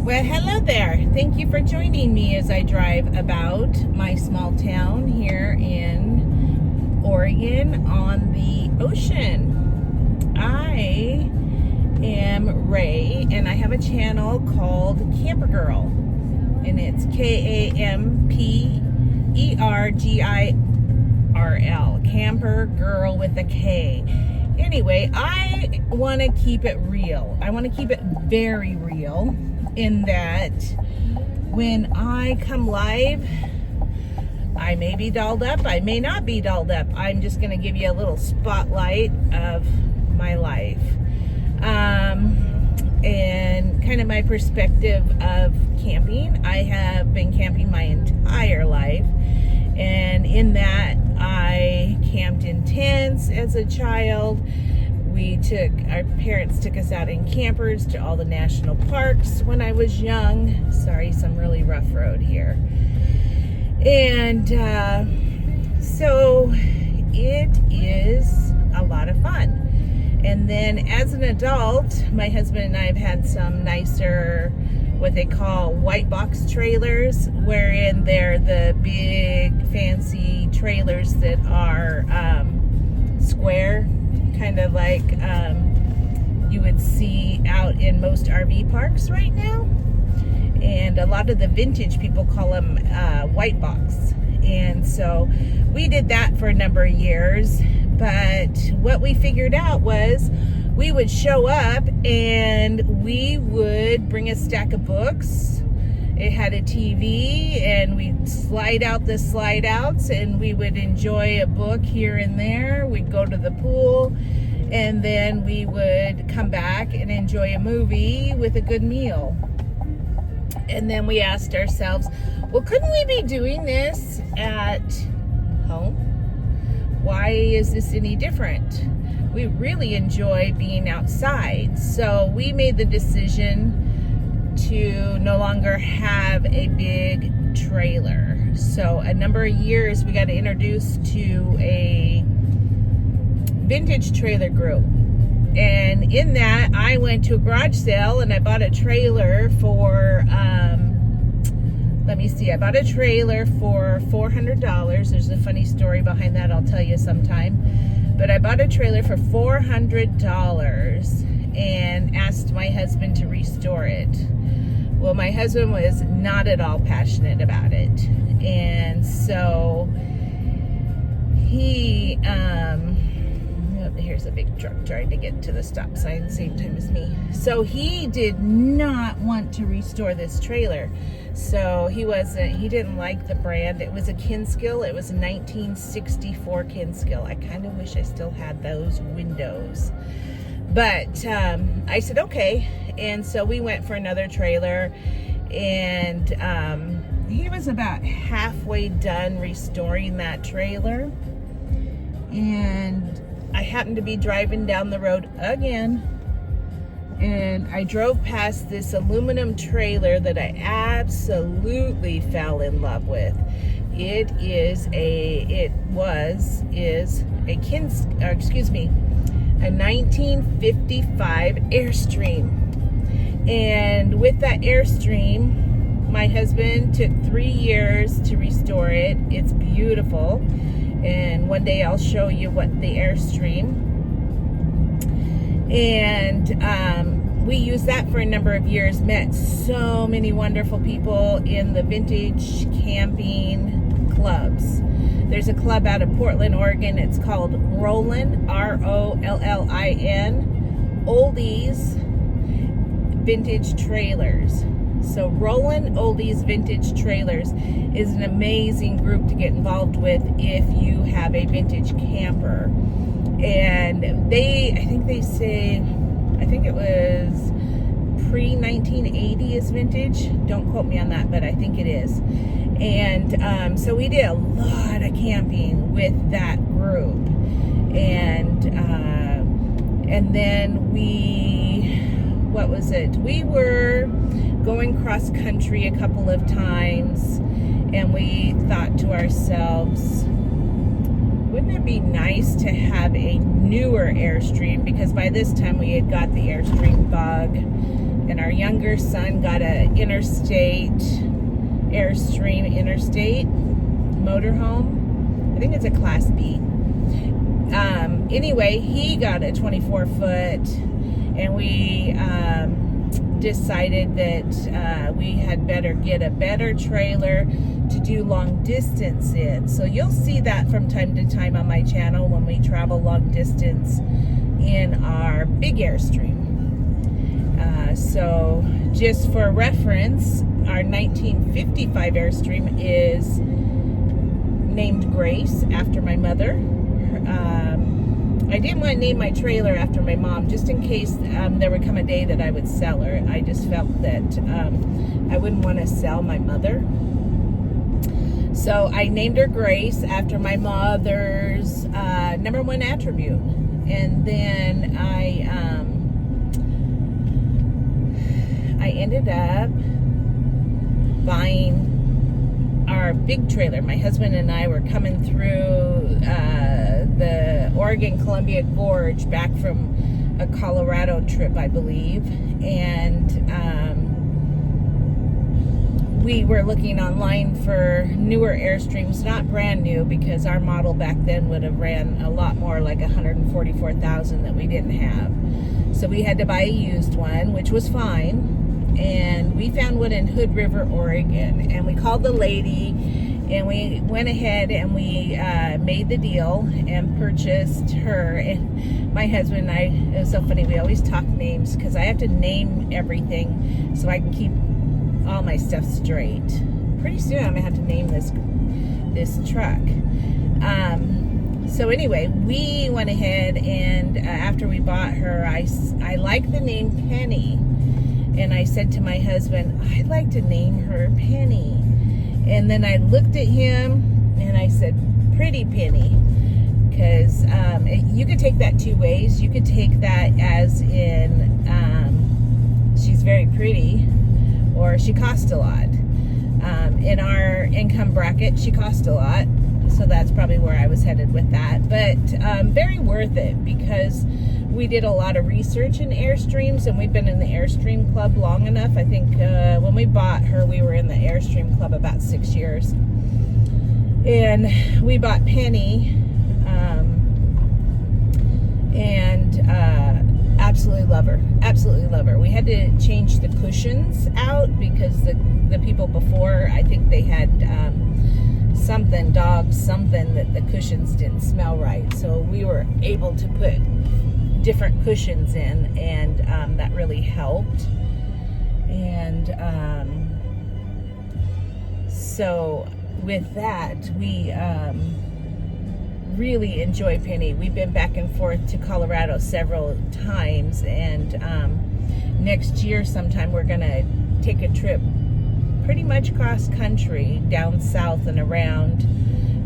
Well, hello there. Thank you for joining me as I drive about my small town here in Oregon on the ocean. I am Ray, and I have a channel called KamperGirl, and it's KamperGirl, KamperGirl with a K. Anyway, I want to keep it real. I want to keep it very real in that when I come live, I may be dolled up, I may not be dolled up. I'm just going to give you a little spotlight of my life and kind of my perspective of camping. I have been camping my entire life, and in that I camped in tents as a child. Our parents took us out in campers to all the national parks when I was young. Sorry, some really rough road here. And so it is a lot of fun. And then as an adult, my husband and I have had some nicer, what they call white box trailers, wherein they're the big fancy trailers that are square, kind of like you would see out in most RV parks right now. And a lot of the vintage people call them white box. And so we did that for a number of years. But what we figured out was we would show up and we would bring a stack of books. It had a TV, and we'd slide out the slide outs, and we would enjoy a book here and there. We'd go to the pool, and then we would come back and enjoy a movie with a good meal. And then we asked ourselves, well, couldn't we be doing this at home? Why is this any different? We really enjoy being outside. So we made the decision to no longer have a big trailer. So a number of years we got introduced to a vintage trailer group. And in that, I went to a garage sale and I bought a trailer for, I bought a trailer for $400. There's a funny story behind that I'll tell you sometime. But I bought a trailer for $400 and asked my husband to restore it. Well, my husband was not at all passionate about it. And so he, here's a big truck trying to get to the stop sign at the same time as me. So he did not want to restore this trailer. So he didn't like the brand. It was a Kinskill. It was a 1964 Kinskill. I kind of wish I still had those windows. But I said, okay. And so we went for another trailer, and he was about halfway done restoring that trailer. And I happened to be driving down the road again, and I drove past this aluminum trailer that I absolutely fell in love with. It is a 1955 Airstream. And with that Airstream, my husband took 3 years to restore it. It's beautiful. And one day I'll show you what the Airstream. And we used that for a number of years. Met so many wonderful people in the vintage camping clubs. There's a club out of Portland, Oregon. It's called Rollin, ROLLIN, Oldies Vintage Trailers. So Rollin Oldies Vintage Trailers is an amazing group to get involved with if you have a vintage camper. And I think it was pre-1980 is vintage. Don't quote me on that, but I think it is. And so we did a lot of camping with that group. And then we were going cross country a couple of times, and we thought to ourselves, wouldn't it be nice to have a newer Airstream? Because by this time we had got the Airstream bug, and our younger son got a Airstream interstate motorhome. I think it's a Class B. Anyway, he got a 24 foot, and we decided that we had better get a better trailer to do long distance in. So you'll see that from time to time on my channel when we travel long distance in our big Airstream. So just for reference, our 1955 Airstream is named Grace after my mother. I didn't want to name my trailer after my mom, just in case there would come a day that I would sell her. I just felt that I wouldn't want to sell my mother. So I named her Grace after my mother's number one attribute. And then I ended up buying our big trailer. My husband and I were coming through the Oregon-Columbia Gorge back from a Colorado trip, I believe. And we were looking online for newer Airstreams, not brand new, because our model back then would have ran a lot more, like 144,000 that we didn't have. So we had to buy a used one, which was fine. And we found one in Hood River, Oregon. And we called the lady, and we went ahead and we made the deal and purchased her. And my husband and I, it was so funny, we always talk names because I have to name everything so I can keep all my stuff straight. Pretty soon I'm gonna have to name this truck. So anyway, we went ahead and after we bought her, I liked the name Penny, and I said to my husband, I'd like to name her Penny. And then I looked at him and I said, Pretty Penny, because you could take that two ways. You could take that as in she's very pretty, or she cost a lot. In our income bracket, she cost a lot, so that's probably where I was headed with that. But very worth it, because we did a lot of research in Airstreams, and we've been in the Airstream Club long enough. I think when we bought her, we were in the Airstream Club about 6 years. And we bought Penny, and absolutely love her. Absolutely love her. We had to change the cushions out because the people before, I think they had something that the cushions didn't smell right. So we were able to put different cushions in, and that really helped. And so with that, we really enjoy Penny. We've been back and forth to Colorado several times, and next year sometime we're gonna take a trip pretty much cross country down south and around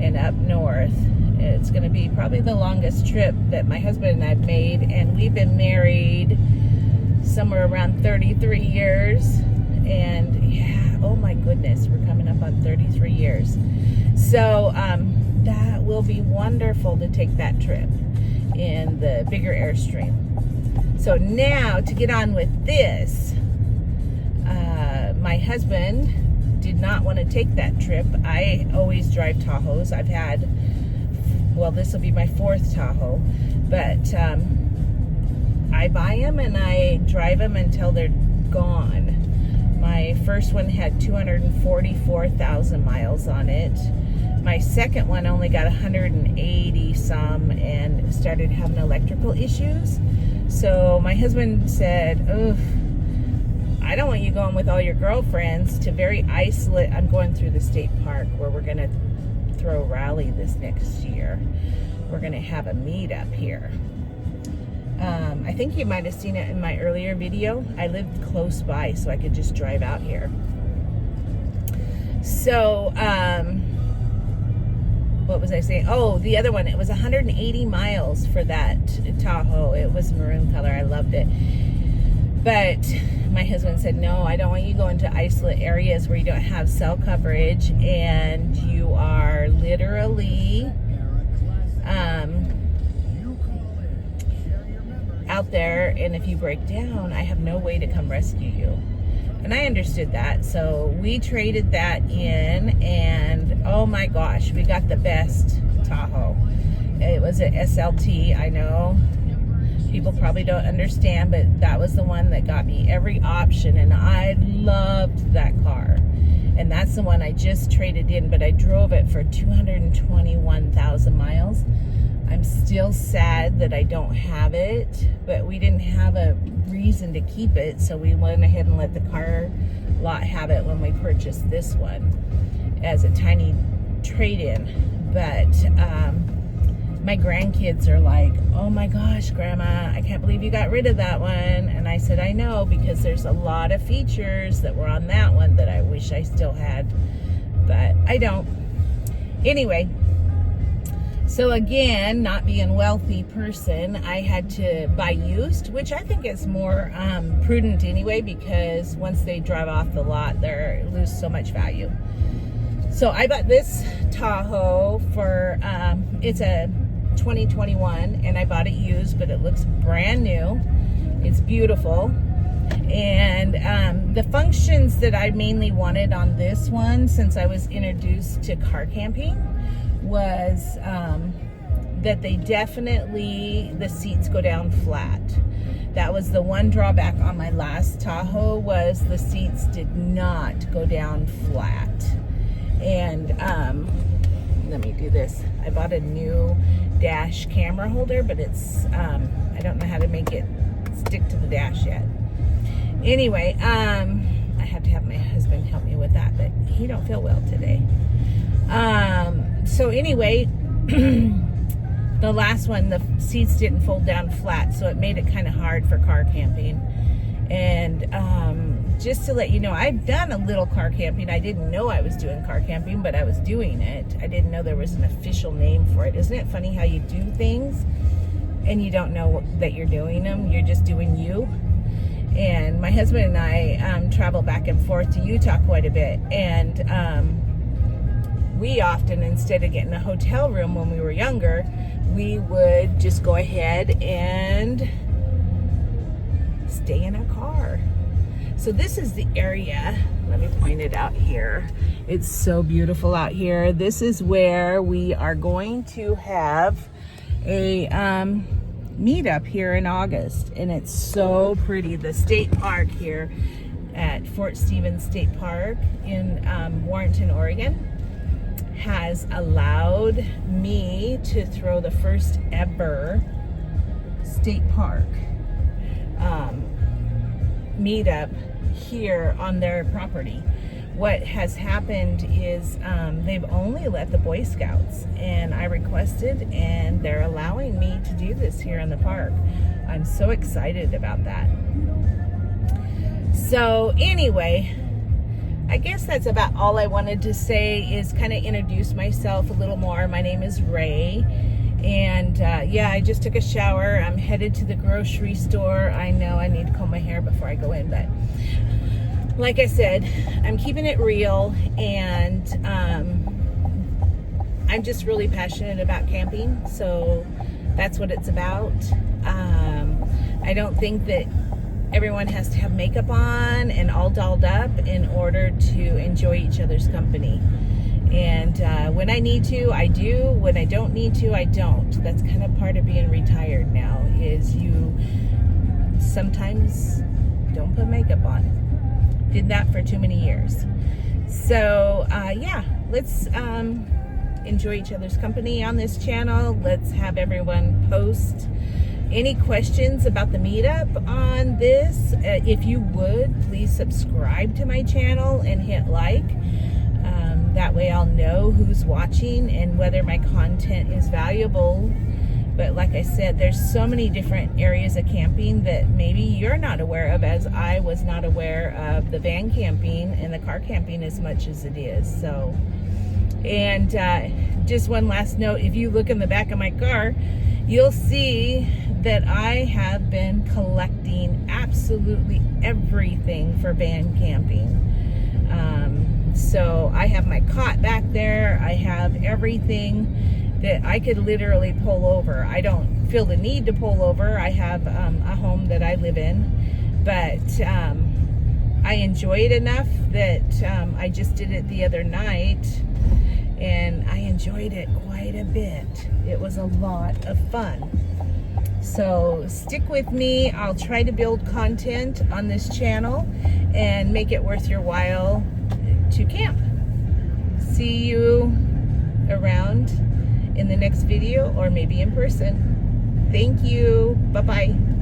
and up north. It's gonna be probably the longest trip that my husband and I've made, and we've been married somewhere around 33 years. And yeah, oh my goodness, we're coming up on 33 years. So that will be wonderful to take that trip in the bigger Airstream. So now to get on with this, my husband did not want to take that trip. I always drive Tahoes. I've had, well, this will be my 4th Tahoe, but I buy them and I drive them until they're gone. My first one had 244,000 miles on it. My second one only got 180 some and started having electrical issues. So my husband said, ugh, I don't want you going with all your girlfriends to very isolate. I'm going through the state park where we're gonna throw a rally this next year. We're gonna have a meetup here. I think you might have seen it in my earlier video. I lived close by, so I could just drive out here. So, what was I saying? Oh, the other one, it was 180 miles for that Tahoe. It was maroon color. I loved it. But my husband said, no, I don't want you going to isolate areas where you don't have cell coverage and you are literally out there, and if you break down, I have no way to come rescue you. And I understood that, so we traded that in, and oh my gosh, we got the best Tahoe. It was an SLT. I know people probably don't understand, but that was the one that got me every option, and I loved that car. And that's the one I just traded in, but I drove it for 221,000 miles. I'm still sad that I don't have it, but we didn't have a reason to keep it, so we went ahead and let the car lot have it when we purchased this one as a tiny trade-in. But my grandkids are like, oh my gosh, Grandma, I can't believe you got rid of that one. And I said, I know, because there's a lot of features that were on that one that I wish I still had, but I don't. Anyway, so again, not being a wealthy person, I had to buy used, which I think is more prudent anyway, because once they drive off the lot, they lose so much value. So I bought this Tahoe for, it's a 2021, and I bought it used, but it looks brand new. It's beautiful. And the functions that I mainly wanted on this one, since I was introduced to car camping, was that they definitely, the seats go down flat. That was the one drawback on my last Tahoe, was the seats did not go down flat. And let me do this. I bought a new dash camera holder, but it's I don't know how to make it stick to the dash yet. Anyway, I have to have my husband help me with that, but he don't feel well today. So anyway, the last one, the seats didn't fold down flat, so it made it kind of hard for car camping. And just to let you know, I've done a little car camping. I didn't know I was doing car camping, but I was doing it. I didn't know there was an official name for it. Isn't it funny how you do things and you don't know that you're doing them? You're just doing you. And my husband and I travel back and forth to Utah quite a bit. And we often, instead of getting a hotel room when we were younger, we would just go ahead and stay in a car. So this is the area. Let me point it out here. It's so beautiful out here. This is where we are going to have a meetup here in August, and it's so pretty. The state park here at Fort Stevens State Park in Warrenton, Oregon, has allowed me to throw the first ever state park meetup here on their property. What has happened is they've only let the Boy Scouts, and I requested, and they're allowing me to do this here in the park. I'm so excited about that. So anyway, I guess that's about all I wanted to say, is kind of introduce myself a little more. My name is Ray, and yeah, I just took a shower. I'm headed to the grocery store. I know I need to comb my hair before I go in, but like I said, I'm keeping it real, and I'm just really passionate about camping, so that's what it's about. I don't think that everyone has to have makeup on and all dolled up in order to enjoy each other's company. And when I need to, I do. When I don't need to, I don't. That's kind of part of being retired now, is you sometimes don't put makeup on. Did that for too many years. So yeah, let's enjoy each other's company on this channel. Let's have everyone post any questions about the meetup on this. If you would, please subscribe to my channel and hit like. That way I'll know who's watching and whether my content is valuable. But like I said, there's so many different areas of camping that maybe you're not aware of, as I was not aware of the van camping and the car camping as much as it is. So, and just one last note, if you look in the back of my car, you'll see that I have been collecting absolutely everything for van camping. So I have my cot back there. I have everything that I could literally pull over. I don't feel the need to pull over. I have a home that I live in, but I enjoy it enough that I just did it the other night, and I enjoyed it quite a bit. It was a lot of fun. So stick with me. I'll try to build content on this channel and make it worth your while to camp. See you around in the next video, or maybe in person. Thank you. Bye-bye.